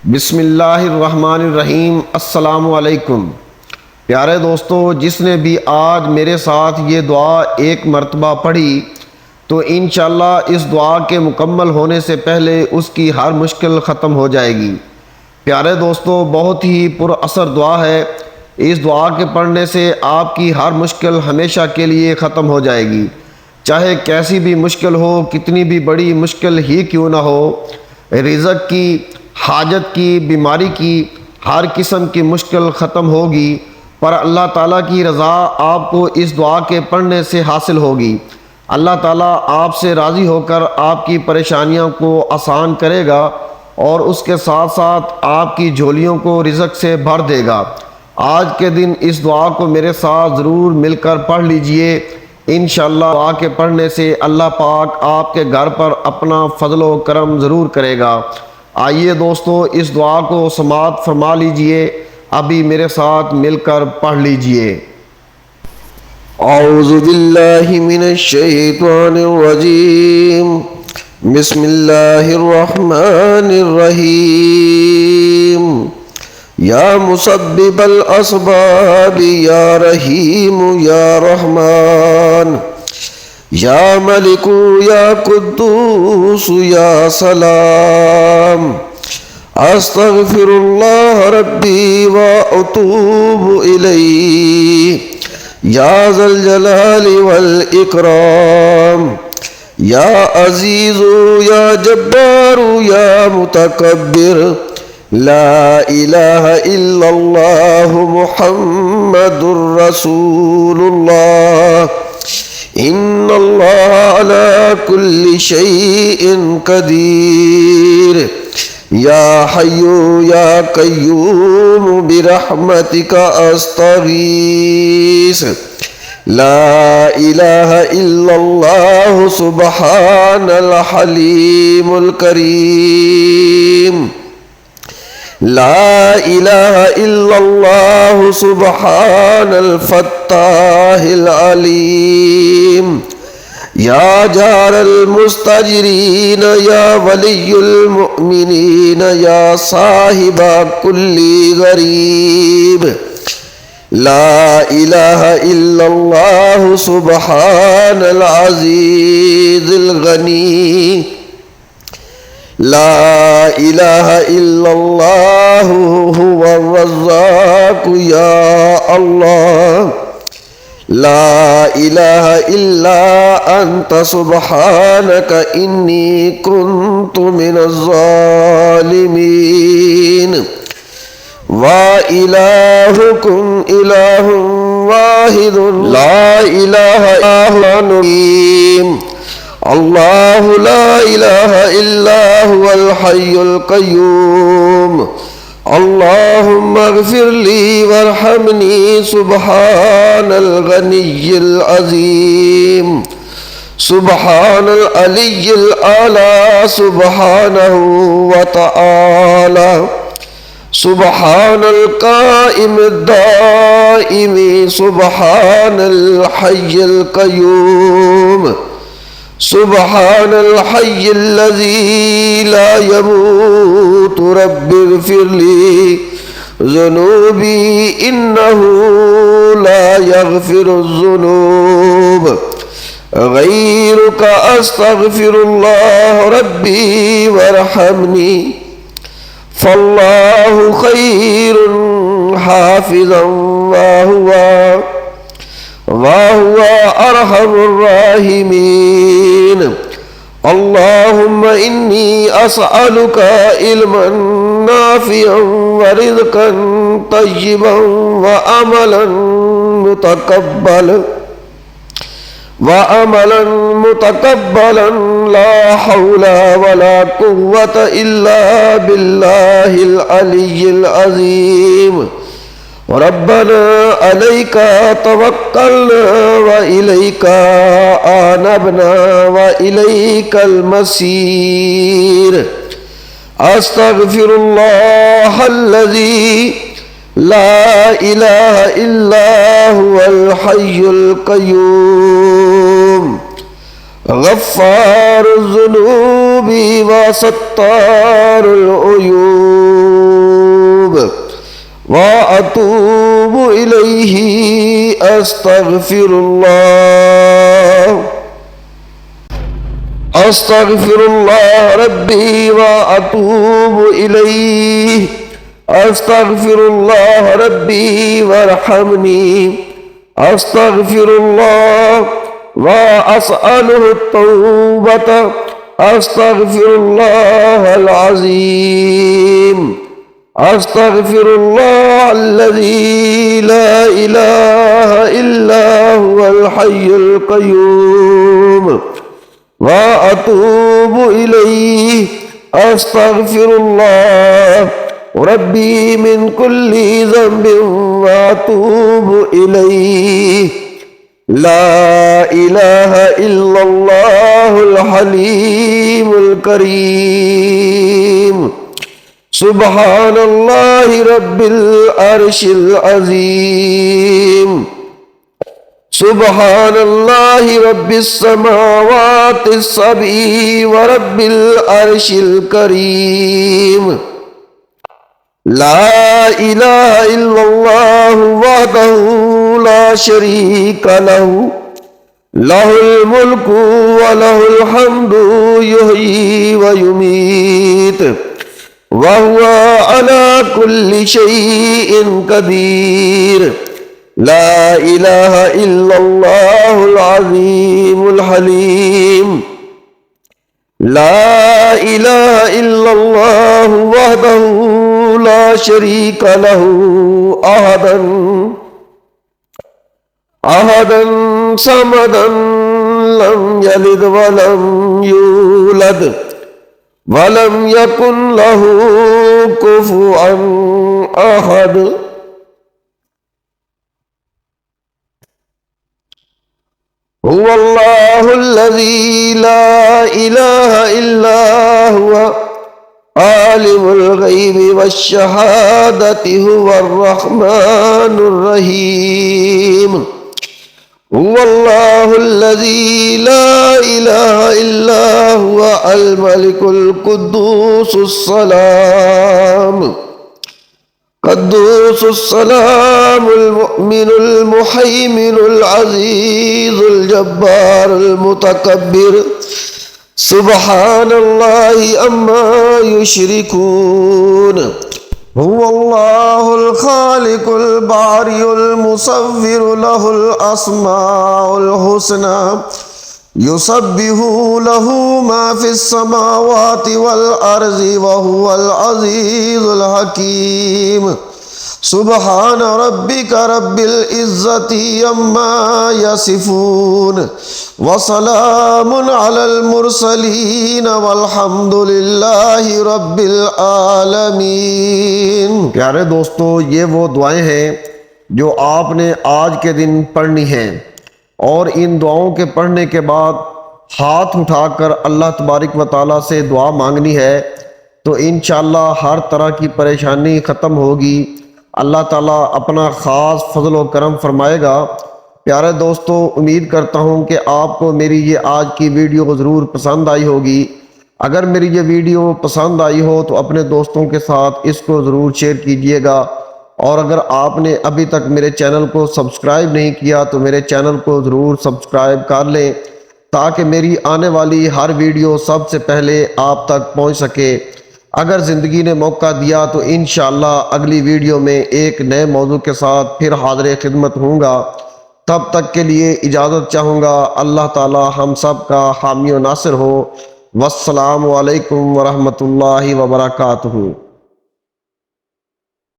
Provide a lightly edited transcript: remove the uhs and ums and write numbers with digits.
बिस्मिल्लाहिर्रहमानिर्रहीम। अस्सलामु अलैकुम। प्यारे दोस्तों, जिसने भी आज मेरे साथ ये दुआ एक मरतबा पढ़ी तो इंशाअल्लाह इस दुआ के मुकम्मल होने से पहले उसकी हर मुश्किल ख़त्म हो जाएगी। प्यारे दोस्तों, बहुत ही पुरअसर दुआ है। इस दुआ के पढ़ने से आपकी हर मुश्किल हमेशा के लिए ख़त्म हो जाएगी। चाहे कैसी भी मुश्किल हो, कितनी भी बड़ी मुश्किल ही क्यों ना हो, रिज़्क़ की, हाजत की, बीमारी की, हर किस्म की मुश्किल ख़त्म होगी। पर अल्लाह ताला की रज़ा आपको इस दुआ के पढ़ने से हासिल होगी। अल्लाह ताला आपसे राज़ी होकर आपकी परेशानियों को आसान करेगा और उसके साथ साथ आपकी झोलियों को रिज़्क़ से भर देगा। आज के दिन इस दुआ को मेरे साथ ज़रूर मिलकर पढ़ लीजिए। इंशाअल्लाह दुआ के पढ़ने से अल्लाह पाक आपके घर पर अपना फजल व करम ज़रूर करेगा। आइए दोस्तों, इस दुआ को समाअत फरमा लीजिए। अभी मेरे साथ मिलकर पढ़ लीजिए। औज़ु बिल्लाहि मिनश शैतानिर रजीम। बिस्मिल्लाहिर रहमानिर रहीम। या मुसब्बिबल अस्बाबि या रहीम या रहमान, या मलिकु या कुद्दूस या सलाम। अस्तगफिरुल्लाह रब्बी व अतूबु इलैहि। या ज़ल जलाली वल इकराम। या अज़ीज़ु या जब्बारु या मुतकब्बिर। ला इलाहा इल्लल्लाहु मुहम्मदुर रसूलुल्लाह। इन्नल्लाह अला कुल्ली शैइन कदीर। या हय्यु या कय्यूम बिरहमतिका अस्तगीस। ला इलाहा इल्लल्लाह सुब्हानल हलीमुल करीम। ला इलाहा इल्लल्लाह सुब्हानल फत्ताहिल अलीम। या जारल मुस्तजरीन या वलियुल मुमिनीन या साहिबा कुल्ली गरीब। ला इलाहा इल्लल्लाह सुब्हानल अज़ीज़िल गनी। ला इलाहा इल्लल्लाह हुवर रज़्ज़ाक़ या अल्लाह। ला इलाहा इल्ला अंत सुब्हानक इन्नी कुन्तु मिनज़ ज़ालिमीन। वा इलाहुकुम इलाहुन वाहिदुन ला इलाहा इल्लल्लाह। अल्लाहु ला इलाहा इल्ला हुवल हय्युल क़य्यूम। अल्लाहुम्मा अग़फ़िरली वरहमनी सुब्हानल गनिय्यिल अज़ीम। सुब्हानल अलिय्यिल आला सुब्हानहु व तआला। सुब्हानल क़ाइमिद दाइमी सुब्हानल हय्यिल क़य्यूम। सुब्हानल हय्यिल्लज़ी ला यमूतु रब्बिग़फ़िरली ज़ुनूबी इन्नहु ला यग़फ़िरुज़्ज़ुनूब ग़ैरुका। अस्तग़फ़िरुल्लाह रब्बी वरहमनी फ़ल्लाहु ख़ैरुन हाफ़िज़न वहुवा अरहमुर राहिमीन। अल्लाहुम्मा इन्नी अस्अलुका इल्मन नाफ़िअन व रिज़्क़न तय्यिबन व अमलन मुतक़ब्बलन। ला हौला वला कुव्वता इल्ला बिल्लाहिल अलिय्यिल अज़ीम। रब्बना अलैका तवक्कलना व इलैका आनबना व इलैकल मसीर। अस्तग़फिरुल्लाहल्लज़ी ला इलाहा इल्ला हुवल हय्युल क़य्यूम। गफ़्फ़ारुज़्ज़ुनूबि व सत्तारुल उयूब। وأتوب إليه أستغفر الله أستغفر الله ربي وأتوب إليه أستغفر الله ربي وارحمني أستغفر الله وأسأله التوبة أستغفر الله العظيم أستغفر الله الذي لا إله إلا هو الحي القيوم وأتوب إليه أستغفر الله ربي من كل ذنب وأتوب إليه لا إله إلا الله الحليم الكريم سبحان الله رب العرش العظيم سبحان الله رب السماوات السبع ورب العرش الكريم لا إله إلا الله وحده لا شريك له له الملك وله الحمد يحيي ويميت وهو على كل شيء قدير لا إله إلا الله العظيم الحليم لا إله إلا الله وحده لا شريك له أحدا صمدا لم يلد ولم يولد ولم يكن له كفوا أحد هو الله الذي لا إله إلا هو عالم الغيب والشهادة هو الرحمن الرحيم هو الله الذي لا إله إلا هو الملك القدوس السلام المؤمن المهيمن العزيز الجبار المتكبر سبحان الله أما يشركون هو الله الخالق البارئ المصور له الأسماء الحسنى يسبح له ما في السماوات والأرض وهو العزيز الحكيم سبحان ربك رب العزة عما يصفون وسلام على المرسلين والحمد لله رب العالمين। प्यारे दोस्तों, ये वो दुआएं हैं जो आपने आज के दिन पढ़नी हैं और इन दुआओं के पढ़ने के बाद हाथ उठाकर अल्लाह तबारक व तआला से दुआ मांगनी है तो इंशाअल्लाह हर तरह की परेशानी ख़त्म होगी। अल्लाह ताला अपना ख़ास फजल व करम फरमाएगा। प्यारे दोस्तों, उम्मीद करता हूँ कि आपको मेरी ये आज की वीडियो ज़रूर पसंद आई होगी। अगर मेरी ये वीडियो पसंद आई हो तो अपने दोस्तों के साथ इसको ज़रूर शेयर कीजिएगा और अगर आपने अभी तक मेरे चैनल को सब्सक्राइब नहीं किया तो मेरे चैनल को ज़रूर सब्सक्राइब कर लें ताकि मेरी आने वाली हर वीडियो सबसे पहले आप तक पहुंच सके। अगर ज़िंदगी ने मौका दिया तो इंशाअल्लाह अगली वीडियो में एक नए मौजू के साथ फिर हाज़िर खिदमत होऊंगा। तब तक के लिए इजाज़त चाहूँगा। अल्लाह ताला हम सब का हामी व नासिर हो। वस्सलामु अलैकुम वरहमतुल्लाहि वबरकातुहू।